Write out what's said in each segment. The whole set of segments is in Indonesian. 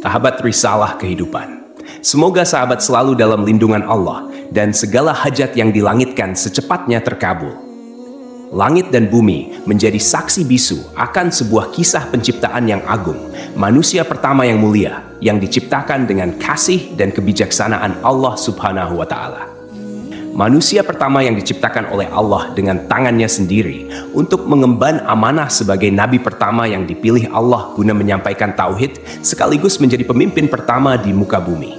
Sahabat risalah kehidupan. Semoga sahabat selalu dalam lindungan Allah dan segala hajat yang dilangitkan secepatnya terkabul. Langit dan bumi menjadi saksi bisu akan sebuah kisah penciptaan yang agung, manusia pertama yang mulia yang diciptakan dengan kasih dan kebijaksanaan Allah Subhanahu wa Ta'ala. Manusia pertama yang diciptakan oleh Allah dengan tangannya sendiri untuk mengemban amanah sebagai nabi pertama yang dipilih Allah guna menyampaikan tauhid sekaligus menjadi pemimpin pertama di muka bumi.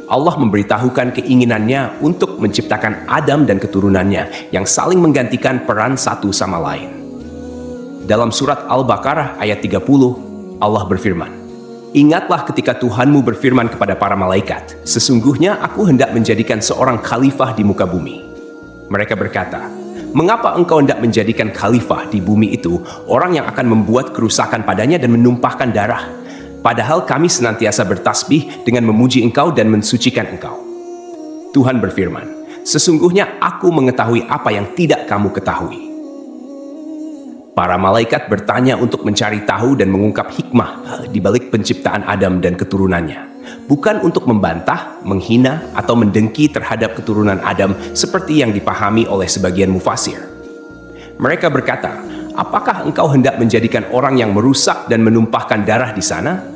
Allah memberitahukan keinginannya untuk menciptakan Adam dan keturunannya yang saling menggantikan peran satu sama lain. Dalam surat Al-Baqarah ayat 30, Allah berfirman, "Ingatlah ketika Tuhanmu berfirman kepada para malaikat, sesungguhnya aku hendak menjadikan seorang khalifah di muka bumi." Mereka berkata, "Mengapa engkau hendak menjadikan khalifah di bumi itu orang yang akan membuat kerusakan padanya dan menumpahkan darah? Padahal kami senantiasa bertasbih dengan memuji engkau dan mensucikan engkau." Tuhan berfirman, "Sesungguhnya aku mengetahui apa yang tidak kamu ketahui." Para malaikat bertanya untuk mencari tahu dan mengungkap hikmah di balik penciptaan Adam dan keturunannya. Bukan untuk membantah, menghina, atau mendengki terhadap keturunan Adam seperti yang dipahami oleh sebagian mufasir. Mereka berkata, "Apakah engkau hendak menjadikan orang yang merusak dan menumpahkan darah di sana?"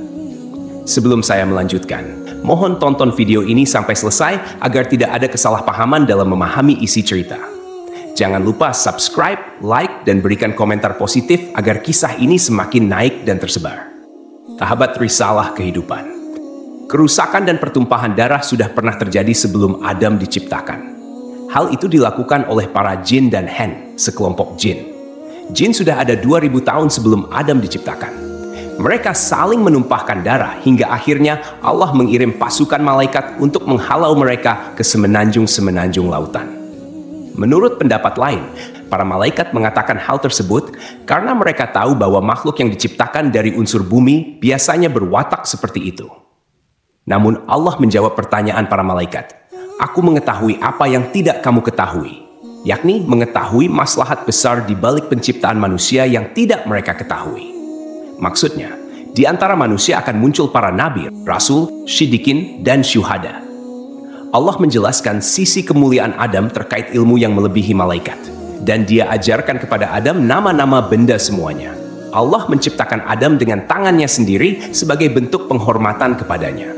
Sebelum saya melanjutkan, mohon tonton video ini sampai selesai agar tidak ada kesalahpahaman dalam memahami isi cerita. Jangan lupa subscribe, like, dan berikan komentar positif agar kisah ini semakin naik dan tersebar. Sahabat risalah kehidupan. Kerusakan dan pertumpahan darah sudah pernah terjadi sebelum Adam diciptakan. Hal itu dilakukan oleh para jin dan hen, sekelompok jin. Jin sudah ada 2000 tahun sebelum Adam diciptakan. Mereka saling menumpahkan darah hingga akhirnya Allah mengirim pasukan malaikat untuk menghalau mereka ke semenanjung-semenanjung lautan. Menurut pendapat lain, para malaikat mengatakan hal tersebut karena mereka tahu bahwa makhluk yang diciptakan dari unsur bumi biasanya berwatak seperti itu. Namun Allah menjawab pertanyaan para malaikat, "Aku mengetahui apa yang tidak kamu ketahui," yakni mengetahui maslahat besar di balik penciptaan manusia yang tidak mereka ketahui. Maksudnya, di antara manusia akan muncul para nabi, rasul, syidikin, dan syuhada. Allah menjelaskan sisi kemuliaan Adam terkait ilmu yang melebihi malaikat. Dan dia ajarkan kepada Adam nama-nama benda semuanya. Allah menciptakan Adam dengan tangannya sendiri sebagai bentuk penghormatan kepadanya.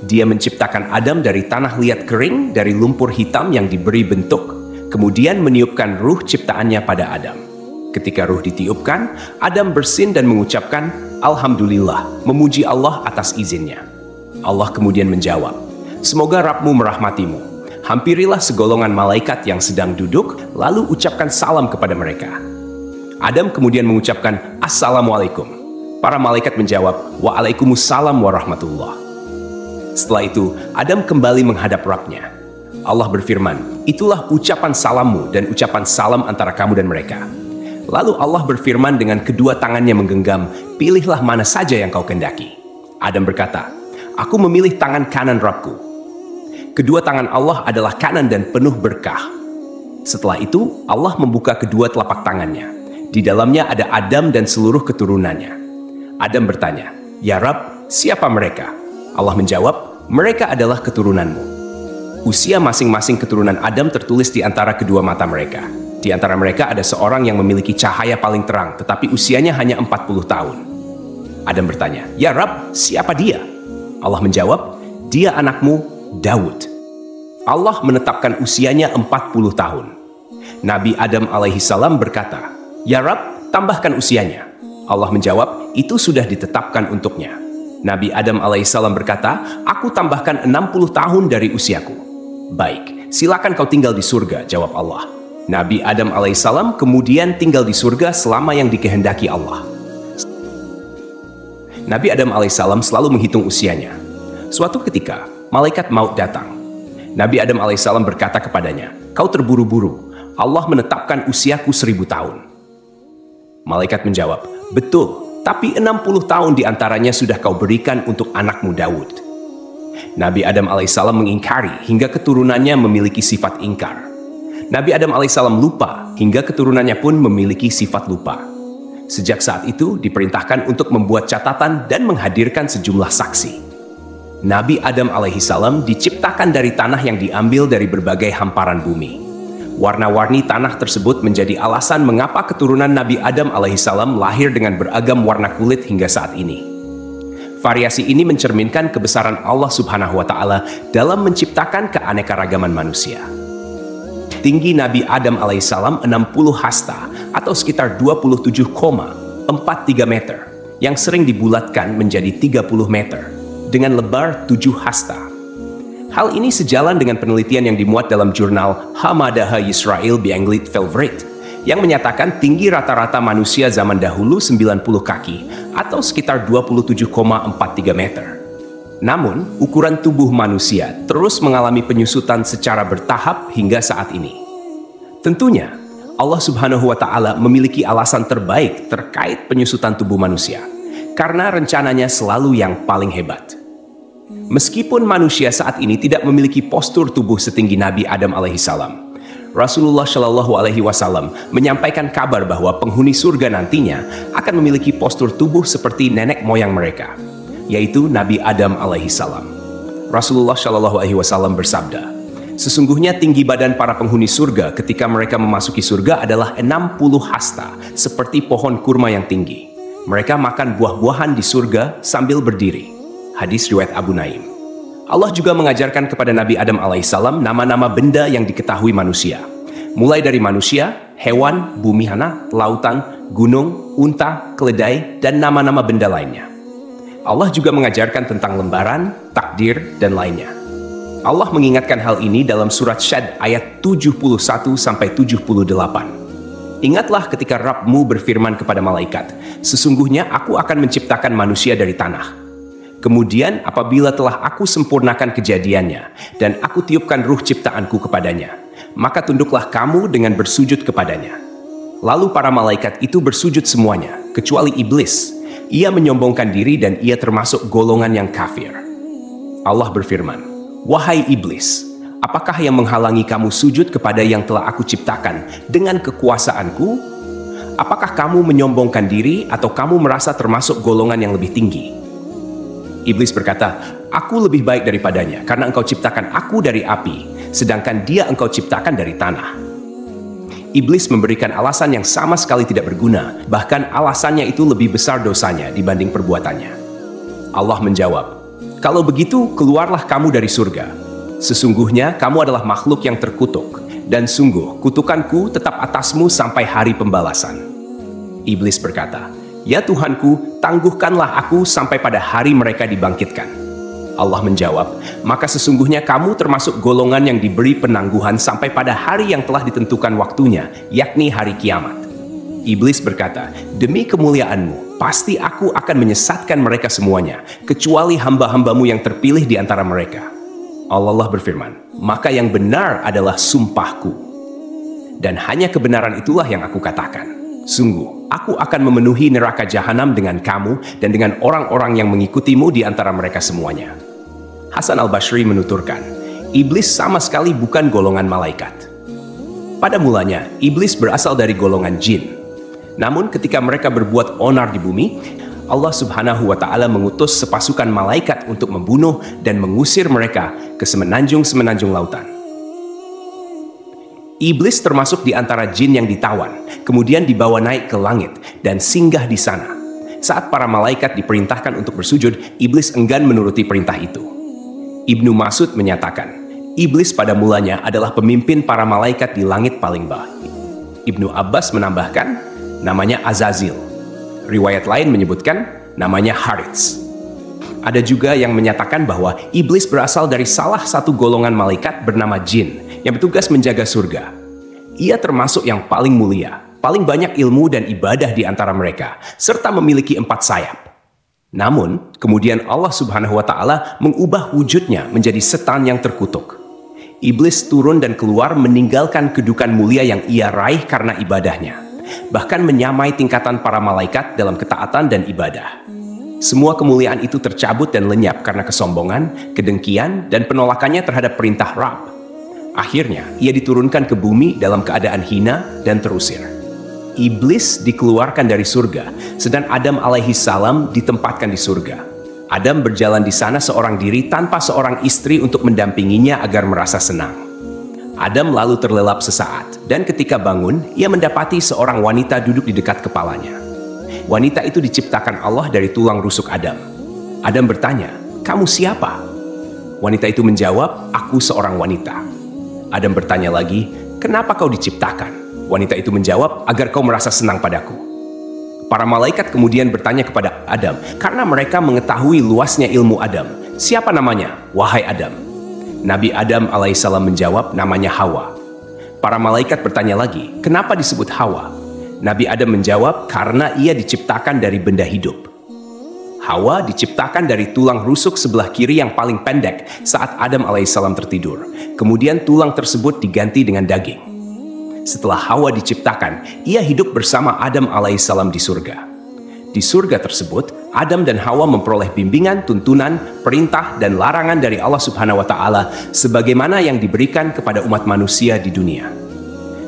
Dia menciptakan Adam dari tanah liat kering, dari lumpur hitam yang diberi bentuk. Kemudian meniupkan ruh ciptaannya pada Adam. Ketika ruh ditiupkan, Adam bersin dan mengucapkan, "Alhamdulillah," memuji Allah atas izinnya. Allah kemudian menjawab, "Semoga Rabbmu merahmatimu. Hampirilah segolongan malaikat yang sedang duduk, lalu ucapkan salam kepada mereka." Adam kemudian mengucapkan, "Assalamualaikum." Para malaikat menjawab, "Waalaikumsalam warahmatullah." Setelah itu, Adam kembali menghadap Rabbnya. Allah berfirman, "Itulah ucapan salammu dan ucapan salam antara kamu dan mereka." Lalu Allah berfirman dengan kedua tangannya menggenggam, "Pilihlah mana saja yang kau kendaki." Adam berkata, "Aku memilih tangan kanan Rabbku." Kedua tangan Allah adalah kanan dan penuh berkah. Setelah itu, Allah membuka kedua telapak tangannya. Di dalamnya ada Adam dan seluruh keturunannya. Adam bertanya, "Ya Rabb, siapa mereka?" Allah menjawab, "Mereka adalah keturunanmu." Usia masing-masing keturunan Adam tertulis di antara kedua mata mereka. Di antara mereka ada seorang yang memiliki cahaya paling terang, tetapi usianya hanya 40 tahun. Adam bertanya, "Ya Rabb, siapa dia?" Allah menjawab, "Dia anakmu, Daud." Allah menetapkan usianya 40 tahun. Nabi Adam alaihissalam berkata, "Ya Rabb, tambahkan usianya." Allah menjawab, "Itu sudah ditetapkan untuknya." Nabi Adam alaihissalam berkata, "Aku tambahkan 60 tahun dari usiaku." "Baik, silakan kau tinggal di surga," jawab Allah. Nabi Adam alaihissalam kemudian tinggal di surga selama yang dikehendaki Allah. Nabi Adam alaihissalam selalu menghitung usianya. Suatu ketika, malaikat maut datang. Nabi Adam alaihissalam berkata kepadanya, "Kau terburu-buru. Allah menetapkan usiaku 1000 tahun." Malaikat menjawab, "Betul, tapi 60 tahun diantaranya sudah kau berikan untuk anakmu Daud." Nabi Adam alaihissalam mengingkari hingga keturunannya memiliki sifat ingkar. Nabi Adam alaihissalam lupa hingga keturunannya pun memiliki sifat lupa. Sejak saat itu diperintahkan untuk membuat catatan dan menghadirkan sejumlah saksi. Nabi Adam alaihissalam diciptakan dari tanah yang diambil dari berbagai hamparan bumi. Warna-warni tanah tersebut menjadi alasan mengapa keturunan Nabi Adam alaihissalam lahir dengan beragam warna kulit hingga saat ini. Variasi ini mencerminkan kebesaran Allah Subhanahu wa Ta'ala dalam menciptakan keanekaragaman manusia. Tinggi Nabi Adam alaihissalam 60 hasta atau sekitar 27,43 meter yang sering dibulatkan menjadi 30 meter dengan lebar 7 hasta. Hal ini sejalan dengan penelitian yang dimuat dalam jurnal Hamadaha Yisrael Beanglit Favorite yang menyatakan tinggi rata-rata manusia zaman dahulu 90 kaki atau sekitar 27,43 meter. Namun, ukuran tubuh manusia terus mengalami penyusutan secara bertahap hingga saat ini. Tentunya, Allah Subhanahu wa Ta'ala memiliki alasan terbaik terkait penyusutan tubuh manusia, karena rencananya selalu yang paling hebat. Meskipun manusia saat ini tidak memiliki postur tubuh setinggi Nabi Adam alaihissalam, Rasulullah Shallallahu alaihi wasallam menyampaikan kabar bahwa penghuni surga nantinya akan memiliki postur tubuh seperti nenek moyang mereka, yaitu Nabi Adam alaihissalam. Rasulullah Shallallahu alaihi wasallam bersabda, "Sesungguhnya tinggi badan para penghuni surga ketika mereka memasuki surga adalah 60 hasta, seperti pohon kurma yang tinggi. Mereka makan buah-buahan di surga sambil berdiri." Hadis riwayat Abu Naim. Allah juga mengajarkan kepada Nabi Adam alaihissalam nama-nama benda yang diketahui manusia. Mulai dari manusia, hewan, bumi hana, lautan, gunung, unta, keledai, dan nama-nama benda lainnya. Allah juga mengajarkan tentang lembaran, takdir, dan lainnya. Allah mengingatkan hal ini dalam surat Syad ayat 71-78. Ingatlah ketika Rabb-mu berfirman kepada malaikat, "Sesungguhnya aku akan menciptakan manusia dari tanah. Kemudian apabila telah aku sempurnakan kejadiannya dan aku tiupkan ruh ciptaanku kepadanya, maka tunduklah kamu dengan bersujud kepadanya." Lalu para malaikat itu bersujud semuanya, kecuali iblis. Ia menyombongkan diri dan ia termasuk golongan yang kafir. Allah berfirman, "Wahai iblis, apakah yang menghalangi kamu sujud kepada yang telah aku ciptakan dengan kekuasaanku? Apakah kamu menyombongkan diri atau kamu merasa termasuk golongan yang lebih tinggi?" Iblis berkata, "Aku lebih baik daripadanya, karena engkau ciptakan aku dari api, sedangkan dia engkau ciptakan dari tanah." Iblis memberikan alasan yang sama sekali tidak berguna, bahkan alasannya itu lebih besar dosanya dibanding perbuatannya. Allah menjawab, "Kalau begitu, keluarlah kamu dari surga. Sesungguhnya kamu adalah makhluk yang terkutuk, dan sungguh kutukanku tetap atasmu sampai hari pembalasan." Iblis berkata, "Ya Tuhanku, tangguhkanlah aku sampai pada hari mereka dibangkitkan." Allah menjawab, "Maka sesungguhnya kamu termasuk golongan yang diberi penangguhan sampai pada hari yang telah ditentukan waktunya, yakni hari kiamat." Iblis berkata, "Demi kemuliaanmu, pasti aku akan menyesatkan mereka semuanya, kecuali hamba-hambamu yang terpilih di antara mereka." Allah berfirman, "Maka yang benar adalah sumpahku. Dan hanya kebenaran itulah yang aku katakan. Sungguh, aku akan memenuhi neraka jahanam dengan kamu dan dengan orang-orang yang mengikutimu di antara mereka semuanya." Hasan al-Basri menuturkan, iblis sama sekali bukan golongan malaikat. Pada mulanya, iblis berasal dari golongan jin. Namun ketika mereka berbuat onar di bumi, Allah Subhanahu wa Ta'ala mengutus sepasukan malaikat untuk membunuh dan mengusir mereka ke semenanjung-semenanjung lautan. Iblis termasuk di antara jin yang ditawan, kemudian dibawa naik ke langit dan singgah di sana. Saat para malaikat diperintahkan untuk bersujud, iblis enggan menuruti perintah itu. Ibnu Mas'ud menyatakan, iblis pada mulanya adalah pemimpin para malaikat di langit paling bawah. Ibnu Abbas menambahkan, namanya Azazil. Riwayat lain menyebutkan, namanya Harits. Ada juga yang menyatakan bahwa iblis berasal dari salah satu golongan malaikat bernama jin yang bertugas menjaga surga. Ia termasuk yang paling mulia, paling banyak ilmu dan ibadah di antara mereka, serta memiliki 4 sayap. Namun, kemudian Allah Subhanahu wa Ta'ala mengubah wujudnya menjadi setan yang terkutuk. Iblis turun dan keluar meninggalkan kedudukan mulia yang ia raih karena ibadahnya, bahkan menyamai tingkatan para malaikat dalam ketaatan dan ibadah. Semua kemuliaan itu tercabut dan lenyap karena kesombongan, kedengkian, dan penolakannya terhadap perintah Rabb. Akhirnya, ia diturunkan ke bumi dalam keadaan hina dan terusir. Iblis dikeluarkan dari surga, sedang Adam alaihi salam ditempatkan di surga. Adam berjalan di sana seorang diri tanpa seorang istri untuk mendampinginya agar merasa senang. Adam lalu terlelap sesaat, dan ketika bangun, ia mendapati seorang wanita duduk di dekat kepalanya. Wanita itu diciptakan Allah dari tulang rusuk Adam. Adam bertanya, "Kamu siapa?" Wanita itu menjawab, "Aku seorang wanita." Adam bertanya lagi, "Kenapa kau diciptakan?" Wanita itu menjawab, "Agar kau merasa senang padaku." Para malaikat kemudian bertanya kepada Adam, karena mereka mengetahui luasnya ilmu Adam, "Siapa namanya, wahai Adam?" Nabi Adam alaihissalam menjawab, "Namanya Hawa." Para malaikat bertanya lagi, "Kenapa disebut Hawa?" Nabi Adam menjawab, "Karena ia diciptakan dari benda hidup." Hawa diciptakan dari tulang rusuk sebelah kiri yang paling pendek saat Adam alaihissalam tertidur. Kemudian tulang tersebut diganti dengan daging. Setelah Hawa diciptakan, ia hidup bersama Adam alaihissalam di surga. Di surga tersebut, Adam dan Hawa memperoleh bimbingan, tuntunan, perintah, dan larangan dari Allah Subhanahu wa Ta'ala, sebagaimana yang diberikan kepada umat manusia di dunia.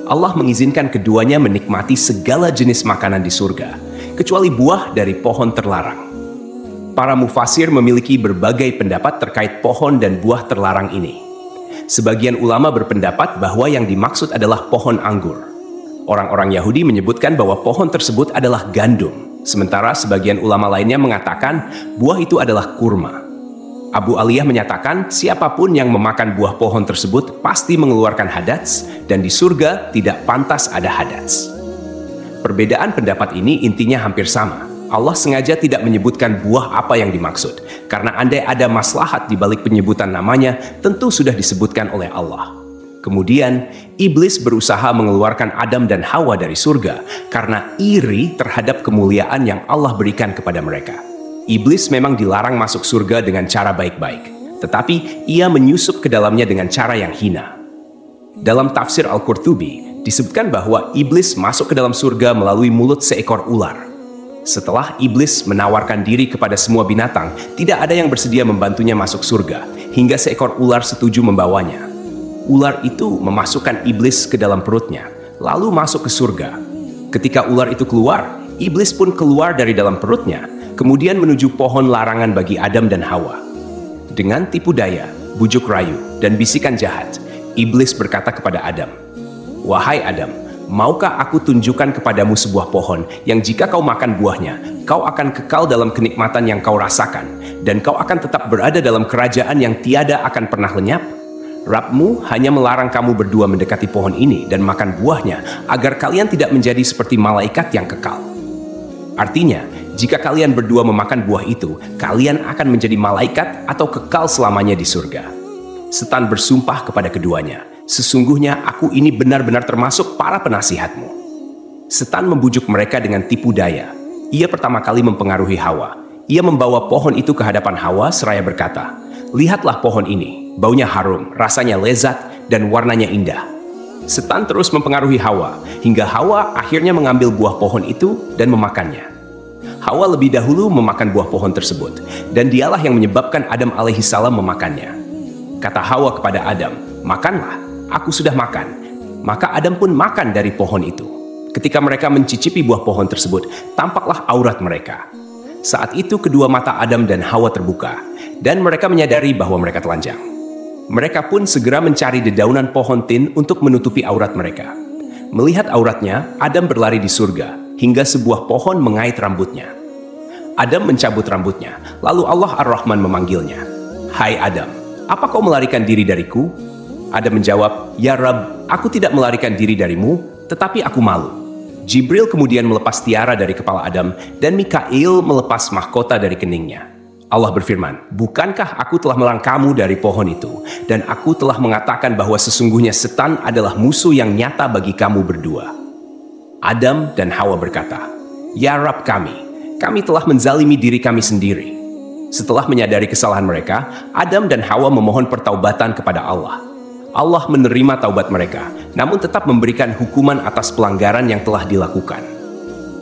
Allah mengizinkan keduanya menikmati segala jenis makanan di surga, kecuali buah dari pohon terlarang. Para mufasir memiliki berbagai pendapat terkait pohon dan buah terlarang ini. Sebagian ulama berpendapat bahwa yang dimaksud adalah pohon anggur. Orang-orang Yahudi menyebutkan bahwa pohon tersebut adalah gandum, sementara sebagian ulama lainnya mengatakan buah itu adalah kurma. Abu Aliyah menyatakan siapapun yang memakan buah pohon tersebut pasti mengeluarkan hadats, dan di surga tidak pantas ada hadats. Perbedaan pendapat ini intinya hampir sama. Allah sengaja tidak menyebutkan buah apa yang dimaksud, karena andai ada maslahat di balik penyebutan namanya, tentu sudah disebutkan oleh Allah. Kemudian, iblis berusaha mengeluarkan Adam dan Hawa dari surga karena iri terhadap kemuliaan yang Allah berikan kepada mereka. Iblis memang dilarang masuk surga dengan cara baik-baik, tetapi ia menyusup ke dalamnya dengan cara yang hina. Dalam tafsir Al-Qurtubi, disebutkan bahwa iblis masuk ke dalam surga melalui mulut seekor ular. Setelah iblis menawarkan diri kepada semua binatang, tidak ada yang bersedia membantunya masuk surga, hingga seekor ular setuju membawanya. Ular itu memasukkan iblis ke dalam perutnya, lalu masuk ke surga. Ketika ular itu keluar, iblis pun keluar dari dalam perutnya, kemudian menuju pohon larangan bagi Adam dan Hawa. Dengan tipu daya, bujuk rayu, dan bisikan jahat, iblis berkata kepada Adam, "Wahai Adam, maukah aku tunjukkan kepadamu sebuah pohon yang jika kau makan buahnya, kau akan kekal dalam kenikmatan yang kau rasakan, dan kau akan tetap berada dalam kerajaan yang tiada akan pernah lenyap? Rabbmu hanya melarang kamu berdua mendekati pohon ini dan makan buahnya, agar kalian tidak menjadi seperti malaikat yang kekal." Artinya, jika kalian berdua memakan buah itu, kalian akan menjadi malaikat atau kekal selamanya di surga. Setan bersumpah kepada keduanya, "Sesungguhnya aku ini benar-benar termasuk para penasihatmu." Setan membujuk mereka dengan tipu daya. Ia pertama kali mempengaruhi Hawa. Ia membawa pohon itu ke hadapan Hawa seraya berkata, "Lihatlah pohon ini, baunya harum, rasanya lezat, dan warnanya indah." Setan terus mempengaruhi Hawa, hingga Hawa akhirnya mengambil buah pohon itu dan memakannya. Hawa lebih dahulu memakan buah pohon tersebut, dan dialah yang menyebabkan Adam alaihissalam memakannya. Kata Hawa kepada Adam, "Makanlah, aku sudah makan." Maka Adam pun makan dari pohon itu. Ketika mereka mencicipi buah pohon tersebut, tampaklah aurat mereka. Saat itu kedua mata Adam dan Hawa terbuka, dan mereka menyadari bahwa mereka telanjang. Mereka pun segera mencari dedaunan pohon tin untuk menutupi aurat mereka. Melihat auratnya, Adam berlari di surga, hingga sebuah pohon mengait rambutnya. Adam mencabut rambutnya, lalu Allah Ar-Rahman memanggilnya, "Hai Adam, apa kau melarikan diri dariku?" Adam menjawab, "Ya Rabb, aku tidak melarikan diri darimu, tetapi aku malu." Jibril kemudian melepas tiara dari kepala Adam, dan Mikail melepas mahkota dari keningnya. Allah berfirman, "Bukankah aku telah melarang kamu dari pohon itu, dan aku telah mengatakan bahwa sesungguhnya setan adalah musuh yang nyata bagi kamu berdua?" Adam dan Hawa berkata, "Ya Rabb kami telah menzalimi diri kami sendiri." Setelah menyadari kesalahan mereka, Adam dan Hawa memohon pertaubatan kepada Allah. Allah menerima taubat mereka, namun tetap memberikan hukuman atas pelanggaran yang telah dilakukan.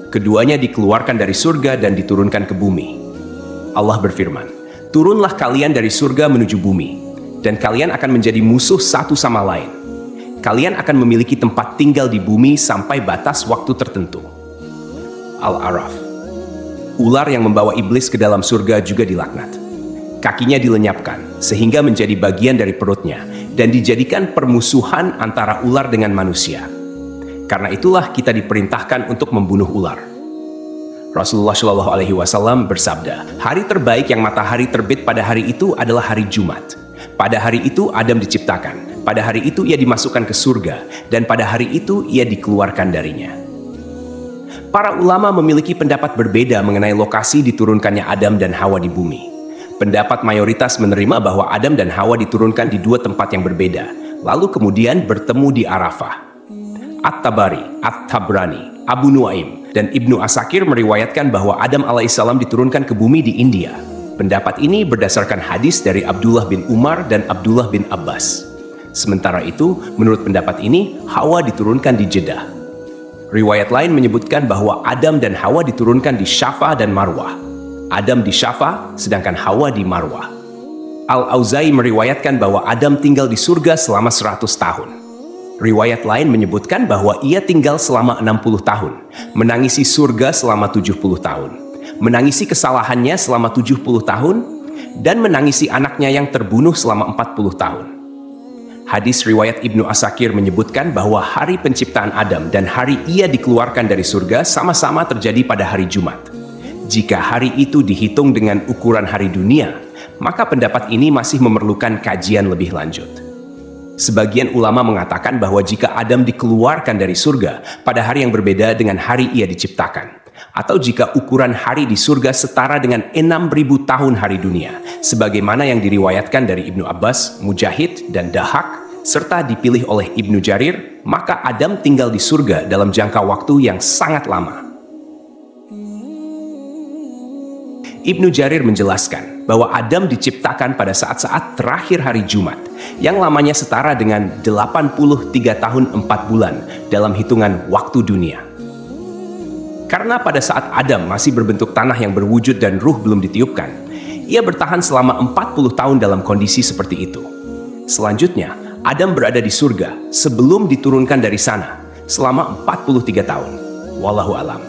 Keduanya dikeluarkan dari surga dan diturunkan ke bumi. Allah berfirman, "Turunlah kalian dari surga menuju bumi, dan kalian akan menjadi musuh satu sama lain. Kalian akan memiliki tempat tinggal di bumi sampai batas waktu tertentu. Al-A'raf. Ular yang membawa iblis ke dalam surga juga dilaknat. Kakinya dilenyapkan sehingga menjadi bagian dari perutnya dan dijadikan permusuhan antara ular dengan manusia. Karena itulah kita diperintahkan untuk membunuh ular. Rasulullah Shallallahu Alaihi Wasallam bersabda, hari terbaik yang matahari terbit pada hari itu adalah hari Jumat. Pada hari itu Adam diciptakan, pada hari itu ia dimasukkan ke surga, dan pada hari itu ia dikeluarkan darinya. Para ulama memiliki pendapat berbeda mengenai lokasi diturunkannya Adam dan Hawa di bumi. Pendapat mayoritas menerima bahwa Adam dan Hawa diturunkan di dua tempat yang berbeda, lalu kemudian bertemu di Arafah. At-Tabari, At-Tabrani, Abu Nuaim, dan Ibnu Asakir meriwayatkan bahwa Adam alaihissalam diturunkan ke bumi di India. Pendapat ini berdasarkan hadis dari Abdullah bin Umar dan Abdullah bin Abbas. Sementara itu, menurut pendapat ini, Hawa diturunkan di Jeddah. Riwayat lain menyebutkan bahwa Adam dan Hawa diturunkan di Syafa dan Marwah. Adam di Syafa, sedangkan Hawa di Marwah. Al-Auza'i meriwayatkan bahwa Adam tinggal di surga selama 100 tahun. Riwayat lain menyebutkan bahwa ia tinggal selama 60 tahun, menangisi surga selama 70 tahun, menangisi kesalahannya selama 70 tahun, dan menangisi anaknya yang terbunuh selama 40 tahun. Hadis riwayat Ibnu Asakir menyebutkan bahwa hari penciptaan Adam dan hari ia dikeluarkan dari surga sama-sama terjadi pada hari Jumat. Jika hari itu dihitung dengan ukuran hari dunia, maka pendapat ini masih memerlukan kajian lebih lanjut. Sebagian ulama mengatakan bahwa jika Adam dikeluarkan dari surga pada hari yang berbeda dengan hari ia diciptakan, atau jika ukuran hari di surga setara dengan 6.000 tahun hari dunia, sebagaimana yang diriwayatkan dari Ibnu Abbas, Mujahid, dan Dahak, serta dipilih oleh Ibnu Jarir, maka Adam tinggal di surga dalam jangka waktu yang sangat lama. Ibnu Jarir menjelaskan bahwa Adam diciptakan pada saat-saat terakhir hari Jumat, yang lamanya setara dengan 83 tahun 4 bulan dalam hitungan waktu dunia. Karena pada saat Adam masih berbentuk tanah yang berwujud dan ruh belum ditiupkan, ia bertahan selama 40 tahun dalam kondisi seperti itu. Selanjutnya, Adam berada di surga sebelum diturunkan dari sana selama 43 tahun. Wallahu alam.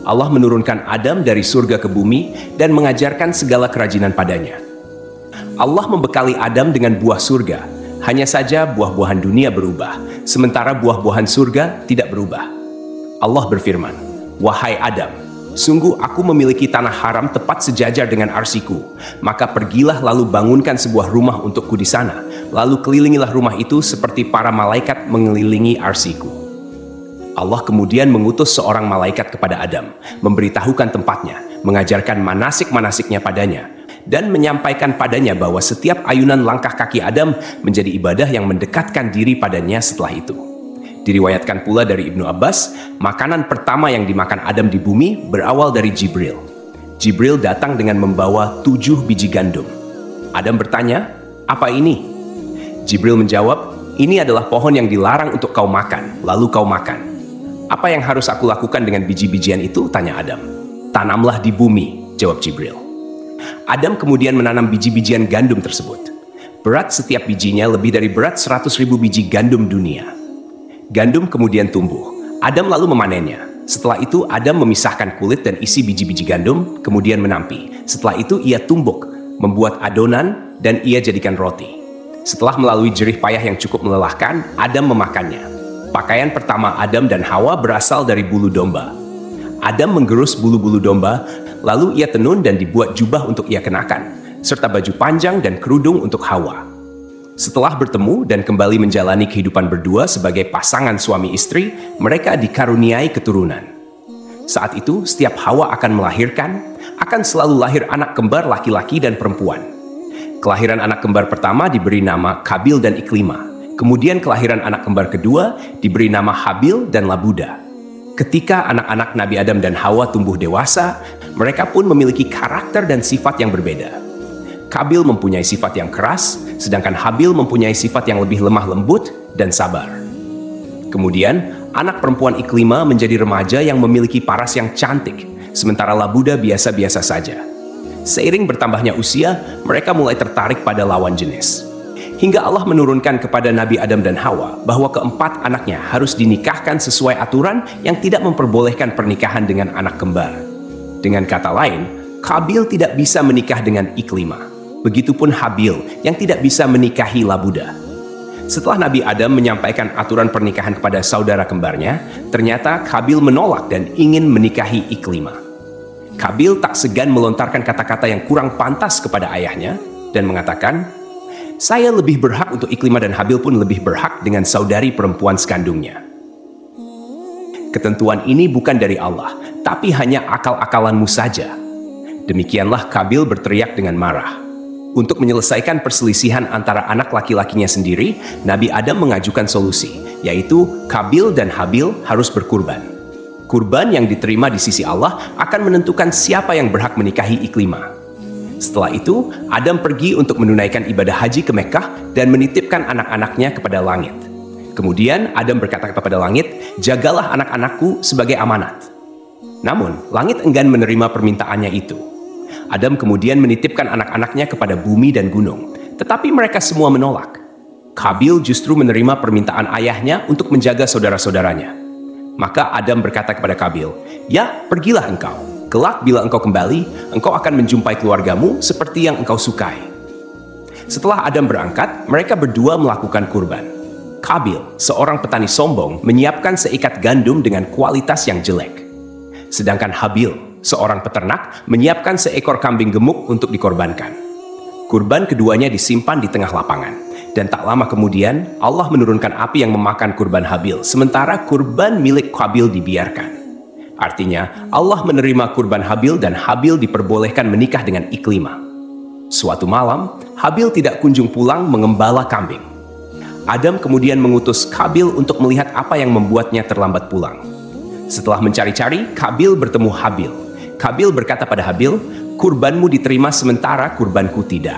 Allah menurunkan Adam dari surga ke bumi dan mengajarkan segala kerajinan padanya. Allah membekali Adam dengan buah surga, hanya saja buah-buahan dunia berubah, sementara buah-buahan surga tidak berubah. Allah berfirman, "Wahai Adam, sungguh aku memiliki tanah haram tepat sejajar dengan arsiku, maka pergilah lalu bangunkan sebuah rumah untukku di sana, lalu kelilingilah rumah itu seperti para malaikat mengelilingi arsiku." Allah kemudian mengutus seorang malaikat kepada Adam, memberitahukan tempatnya, mengajarkan manasik-manasiknya padanya, dan menyampaikan padanya bahwa setiap ayunan langkah kaki Adam menjadi ibadah yang mendekatkan diri padanya setelah itu. Diriwayatkan pula dari Ibnu Abbas, makanan pertama yang dimakan Adam di bumi berawal dari Jibril. Jibril datang dengan membawa 7 biji gandum. Adam bertanya, "Apa ini?" Jibril menjawab, "Ini adalah pohon yang dilarang untuk kau makan, lalu kau makan." "Apa yang harus aku lakukan dengan biji-bijian itu?" tanya Adam. "Tanamlah di bumi," jawab Jibril. Adam kemudian menanam biji-bijian gandum tersebut. Berat setiap bijinya lebih dari berat 100.000 biji gandum dunia. Gandum kemudian tumbuh. Adam lalu memanennya. Setelah itu Adam memisahkan kulit dan isi biji-biji gandum, kemudian menampi. Setelah itu ia tumbuk, membuat adonan, dan ia jadikan roti. Setelah melalui jerih payah yang cukup melelahkan, Adam memakannya. Pakaian pertama Adam dan Hawa berasal dari bulu domba. Adam menggerus bulu-bulu domba, lalu ia tenun dan dibuat jubah untuk ia kenakan, serta baju panjang dan kerudung untuk Hawa. Setelah bertemu dan kembali menjalani kehidupan berdua sebagai pasangan suami istri, mereka dikaruniai keturunan. Saat itu, setiap Hawa akan melahirkan, akan selalu lahir anak kembar laki-laki dan perempuan. Kelahiran anak kembar pertama diberi nama Kabil dan Iklima. Kemudian kelahiran anak kembar kedua diberi nama Habil dan Labuda. Ketika anak-anak Nabi Adam dan Hawa tumbuh dewasa, mereka pun memiliki karakter dan sifat yang berbeda. Kabil mempunyai sifat yang keras, sedangkan Habil mempunyai sifat yang lebih lemah lembut dan sabar. Kemudian, anak perempuan Iklima menjadi remaja yang memiliki paras yang cantik, sementara Labuda biasa-biasa saja. Seiring bertambahnya usia, mereka mulai tertarik pada lawan jenis. Hingga Allah menurunkan kepada Nabi Adam dan Hawa bahwa keempat anaknya harus dinikahkan sesuai aturan yang tidak memperbolehkan pernikahan dengan anak kembar. Dengan kata lain, Qabil tidak bisa menikah dengan Iklimah. Begitupun Habil yang tidak bisa menikahi Labuda. Setelah Nabi Adam menyampaikan aturan pernikahan kepada saudara kembarnya, ternyata Qabil menolak dan ingin menikahi Iklimah. Qabil tak segan melontarkan kata-kata yang kurang pantas kepada ayahnya dan mengatakan, "Saya lebih berhak untuk Iklimah dan Habil pun lebih berhak dengan saudari perempuan sekandungnya." Ketentuan ini bukan dari Allah, tapi hanya akal-akalanmu saja. Demikianlah Qabil berteriak dengan marah. Untuk menyelesaikan perselisihan antara anak laki-lakinya sendiri, Nabi Adam mengajukan solusi, yaitu Qabil dan Habil harus berkurban. Kurban yang diterima di sisi Allah akan menentukan siapa yang berhak menikahi Iklimah. Setelah itu, Adam pergi untuk menunaikan ibadah haji ke Mekkah dan menitipkan anak-anaknya kepada langit. Kemudian Adam berkata kepada langit, "Jagalah anak-anakku sebagai amanat." Namun, langit enggan menerima permintaannya itu. Adam kemudian menitipkan anak-anaknya kepada bumi dan gunung, tetapi mereka semua menolak. Qabil justru menerima permintaan ayahnya untuk menjaga saudara-saudaranya. Maka Adam berkata kepada Qabil, "Ya, pergilah engkau. Kelak bila engkau kembali, engkau akan menjumpai keluargamu seperti yang engkau sukai." Setelah Adam berangkat, mereka berdua melakukan kurban. Qabil, seorang petani sombong, menyiapkan seikat gandum dengan kualitas yang jelek. Sedangkan Habil, seorang peternak, menyiapkan seekor kambing gemuk untuk dikorbankan. Kurban keduanya disimpan di tengah lapangan. Dan tak lama kemudian, Allah menurunkan api yang memakan kurban Habil, sementara kurban milik Qabil dibiarkan. Artinya, Allah menerima kurban Habil dan Habil diperbolehkan menikah dengan Iklimah. Suatu malam, Habil tidak kunjung pulang mengembala kambing. Adam kemudian mengutus Qabil untuk melihat apa yang membuatnya terlambat pulang. Setelah mencari-cari, Qabil bertemu Habil. Qabil berkata pada Habil, "Kurbanmu diterima sementara kurbanku tidak."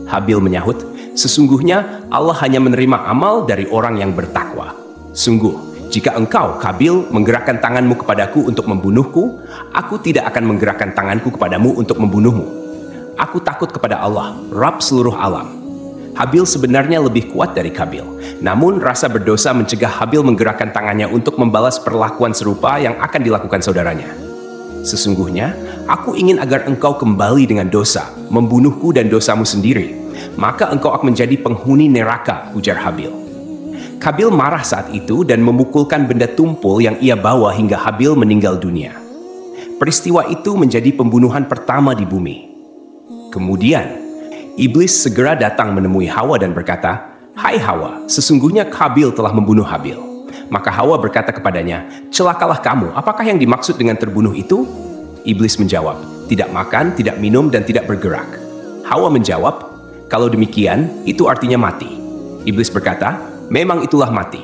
Habil menyahut, "Sesungguhnya Allah hanya menerima amal dari orang yang bertakwa. Sungguh, jika engkau, Qabil, menggerakkan tanganmu kepadaku untuk membunuhku, aku tidak akan menggerakkan tanganku kepadamu untuk membunuhmu. Aku takut kepada Allah, Rabb seluruh alam." Habil sebenarnya lebih kuat dari Qabil, namun rasa berdosa mencegah Habil menggerakkan tangannya untuk membalas perlakuan serupa yang akan dilakukan saudaranya. "Sesungguhnya, aku ingin agar engkau kembali dengan dosa, membunuhku dan dosamu sendiri. Maka engkau akan menjadi penghuni neraka," ujar Habil. Qabil marah saat itu dan memukulkan benda tumpul yang ia bawa hingga Habil meninggal dunia. Peristiwa itu menjadi pembunuhan pertama di bumi. Kemudian, Iblis segera datang menemui Hawa dan berkata, "Hai Hawa, sesungguhnya Qabil telah membunuh Habil." Maka Hawa berkata kepadanya, "Celakalah kamu, apakah yang dimaksud dengan terbunuh itu?" Iblis menjawab, "Tidak makan, tidak minum, dan tidak bergerak." Hawa menjawab, "Kalau demikian, itu artinya mati." Iblis berkata, "Memang itulah mati."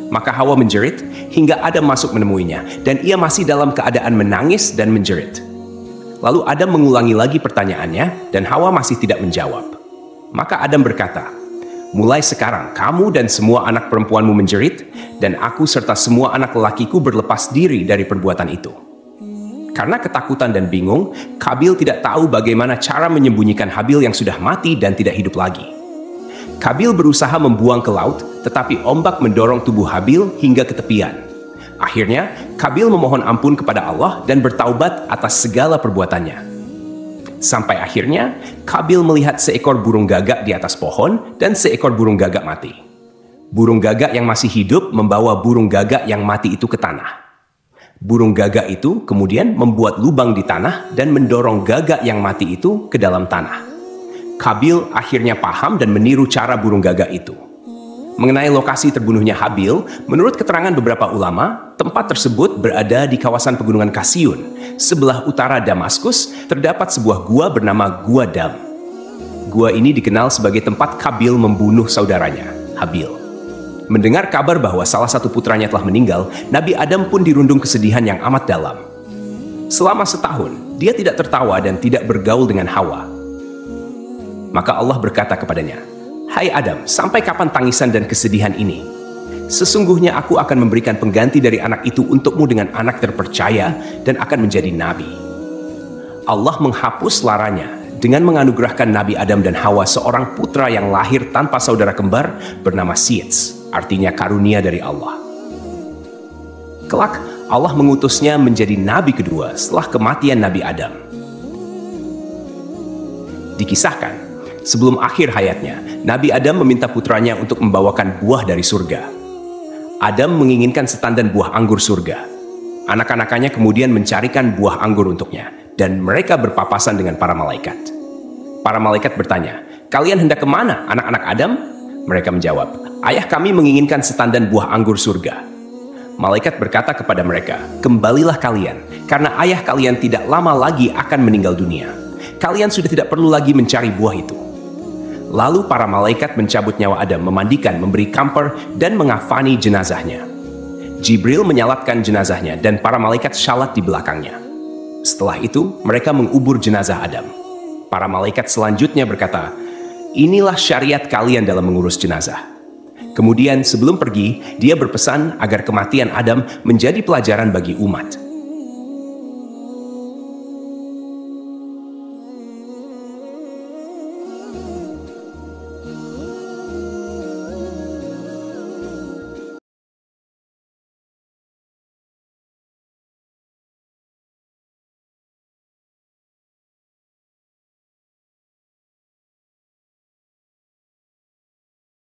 Maka Hawa menjerit hingga Adam masuk menemuinya, dan ia masih dalam keadaan menangis dan menjerit. Lalu Adam mengulangi lagi pertanyaannya, dan Hawa masih tidak menjawab. Maka Adam berkata, "Mulai sekarang kamu dan semua anak perempuanmu menjerit, dan aku serta semua anak lelakiku berlepas diri dari perbuatan itu." Karena ketakutan dan bingung, Qabil tidak tahu bagaimana cara menyembunyikan Habil yang sudah mati dan tidak hidup lagi. Qabil berusaha membuang ke laut, tetapi ombak mendorong tubuh Habil hingga ke tepian. Akhirnya, Qabil memohon ampun kepada Allah dan bertaubat atas segala perbuatannya. Sampai akhirnya, Qabil melihat seekor burung gagak di atas pohon dan seekor burung gagak mati. Burung gagak yang masih hidup membawa burung gagak yang mati itu ke tanah. Burung gagak itu kemudian membuat lubang di tanah dan mendorong gagak yang mati itu ke dalam tanah. Qabil akhirnya paham dan meniru cara burung gagak itu. Mengenai lokasi terbunuhnya Habil, menurut keterangan beberapa ulama, tempat tersebut berada di kawasan pegunungan Kasiyun. Sebelah utara Damaskus terdapat sebuah gua bernama Gua Dam. Gua ini dikenal sebagai tempat Qabil membunuh saudaranya, Habil. Mendengar kabar bahwa salah satu putranya telah meninggal, Nabi Adam pun dirundung kesedihan yang amat dalam. Selama setahun, dia tidak tertawa dan tidak bergaul dengan Hawa. Maka Allah berkata kepadanya, "Hai Adam, sampai kapan tangisan dan kesedihan ini? Sesungguhnya aku akan memberikan pengganti dari anak itu untukmu dengan anak terpercaya dan akan menjadi nabi." Allah menghapus laranya dengan menganugerahkan Nabi Adam dan Hawa seorang putra yang lahir tanpa saudara kembar bernama Sits, artinya karunia dari Allah. Kelak, Allah mengutusnya menjadi nabi kedua setelah kematian Nabi Adam. Dikisahkan, sebelum akhir hayatnya, Nabi Adam meminta putranya untuk membawakan buah dari surga. Adam menginginkan setandan buah anggur surga. Anak-anakannya kemudian mencarikan buah anggur untuknya, dan mereka berpapasan dengan para malaikat. Para malaikat bertanya, "Kalian hendak kemana, anak-anak Adam?" Mereka menjawab, "Ayah kami menginginkan setandan buah anggur surga." Malaikat berkata kepada mereka, "Kembalilah kalian, karena ayah kalian tidak lama lagi akan meninggal dunia. Kalian sudah tidak perlu lagi mencari buah itu." Lalu para malaikat mencabut nyawa Adam, memandikan, memberi kamper, dan mengafani jenazahnya. Jibril menyalatkan jenazahnya, dan para malaikat salat di belakangnya. Setelah itu, mereka mengubur jenazah Adam. Para malaikat selanjutnya berkata, "Inilah syariat kalian dalam mengurus jenazah." Kemudian sebelum pergi, dia berpesan agar kematian Adam menjadi pelajaran bagi umat.